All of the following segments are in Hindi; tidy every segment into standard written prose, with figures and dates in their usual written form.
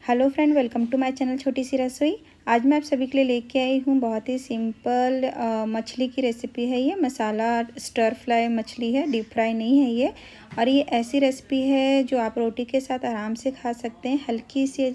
Hello friend, welcome to my channel Chhoti Si रसोई। आज मैं आप सभी के लिए लेके आई हूँ बहुत ही सिंपल मछली की रेसिपी है। ये मसाला स्टर फ्राई मछली है, डीप फ्राई नहीं है ये। और ये ऐसी रेसिपी है जो आप रोटी के साथ आराम से खा सकते हैं। हल्की सी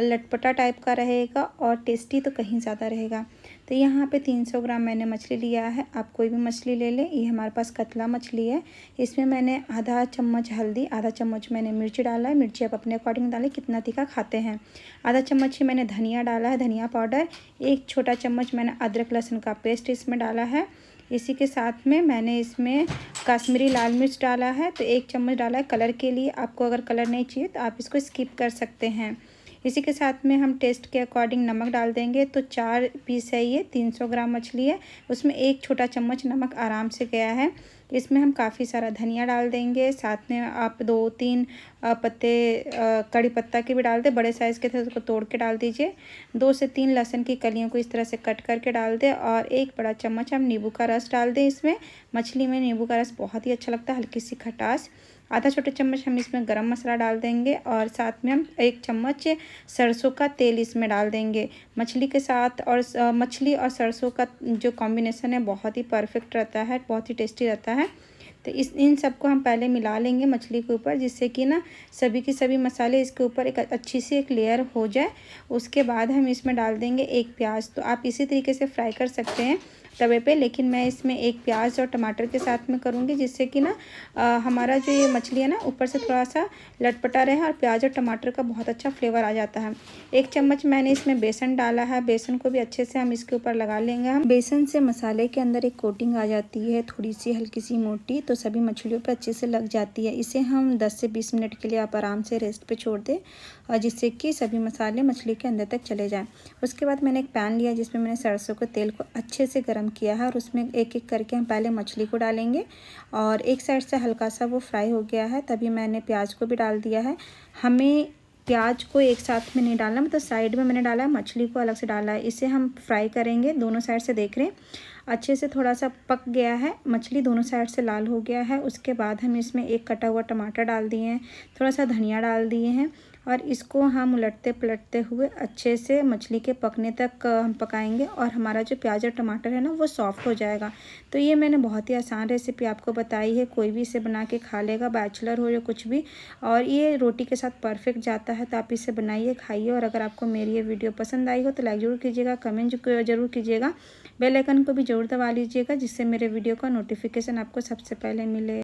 लटपटा टाइप का रहेगा और टेस्टी तो कहीं ज़्यादा रहेगा। तो यहाँ पे 300 ग्राम मैंने मछली लिया है। आप कोई भी मछली ले लें। ये हमारे पास कतला मछली है। इसमें मैंने आधा चम्मच हल्दी, आधा चम्मच मैंने मिर्ची डाला है। मिर्ची आप अपने अकॉर्डिंग डालें, कितना तीखा खाते हैं। आधा चम्मच ही मैंने धनिया डाला है, धनिया पाउडर। एक छोटा चम्मच मैंने अदरक लहसुन का पेस्ट इसमें डाला है। इसी के साथ में मैंने इसमें कश्मीरी लाल मिर्च डाला है, तो 1 चम्मच डाला है कलर के लिए। आपको अगर कलर नहीं चाहिए तो आप इसको स्किप कर सकते हैं। इसी के साथ में हम टेस्ट के अकॉर्डिंग नमक डाल देंगे। तो 4 पीस है, ये 300 ग्राम मछली है, उसमें 1 छोटा चम्मच नमक आराम से गया है। इसमें हम काफ़ी सारा धनिया डाल देंगे। साथ में आप 2-3 पत्ते कड़ी पत्ता के भी डाल दें, बड़े साइज़ के थे उसको तोड़ के डाल दीजिए। 2 से 3 लहसुन की कलियों को इस तरह से कट करके डाल दें और 1 बड़ा चम्मच हम नींबू का रस डाल दें। इसमें मछली में नींबू का रस बहुत ही अच्छा लगता है, हल्की सी खटास। आधा छोटा चम्मच हम इसमें गरम मसाला डाल देंगे और साथ में हम 1 चम्मच सरसों का तेल इसमें डाल देंगे मछली के साथ। और मछली और सरसों का जो कॉम्बिनेशन है बहुत ही परफेक्ट रहता है, बहुत ही टेस्टी रहता है। तो इन सबको हम पहले मिला लेंगे मछली के ऊपर, जिससे कि ना सभी के सभी मसाले इसके ऊपर एक अच्छी सी एक लेयर हो जाए। उसके बाद हम इसमें डाल देंगे 1 प्याज। तो आप इसी तरीके से फ्राई कर सकते हैं तवे पे, लेकिन मैं इसमें 1 प्याज और टमाटर के साथ में करूँगी, जिससे कि ना हमारा जो ये मछली है ना ऊपर से थोड़ा सा लटपटा रहे और प्याज और टमाटर का बहुत अच्छा फ्लेवर आ जाता है। 1 चम्मच मैंने इसमें बेसन डाला है। बेसन को भी अच्छे से हम इसके ऊपर लगा लेंगे। हम बेसन से मसाले के अंदर एक कोटिंग आ जाती है, थोड़ी सी हल्की सी मोटी, तो सभी मछलियों पर अच्छे से लग जाती है। इसे हम 10 से 20 मिनट के लिए आप आराम से रेस्ट पे छोड़ दें, और जिससे कि सभी मसाले मछली के अंदर तक चले जाएं। उसके बाद मैंने एक पैन लिया जिसमें मैंने सरसों के तेल को अच्छे से गर्म किया है, और उसमें एक एक करके हम पहले मछली को डालेंगे। और एक साइड से हल्का सा वो फ्राई हो गया है, तभी मैंने प्याज को भी डाल दिया है। हमें प्याज को एक साथ में नहीं डालना, मतलब साइड में मैंने डाला है, मछली को अलग से डाला है। इसे हम फ्राई करेंगे दोनों साइड से। देख रहे हैं अच्छे से थोड़ा सा पक गया है, मछली दोनों साइड से लाल हो गया है। उसके बाद हम इसमें 1 कटा हुआ टमाटर डाल दिए हैं, थोड़ा सा धनिया डाल दिए हैं, और इसको हम उलटते पलटते हुए अच्छे से मछली के पकने तक हम पकाएंगे, और हमारा जो प्याज और टमाटर है ना वो सॉफ्ट हो जाएगा। तो ये मैंने बहुत ही आसान रेसिपी आपको बताई है, कोई भी इसे बना के खा लेगा, बैचलर हो या कुछ भी। और ये रोटी के साथ परफेक्ट जाता है, तो आप इसे बनाइए, खाइए। और अगर आपको मेरी ये वीडियो पसंद आई हो तो लाइक ज़रूर कीजिएगा, कमेंट ज़रूर कीजिएगा, बेल आइकन को भी ज़रूर दबा लीजिएगा, जिससे मेरे वीडियो का नोटिफिकेशन आपको सबसे पहले मिले।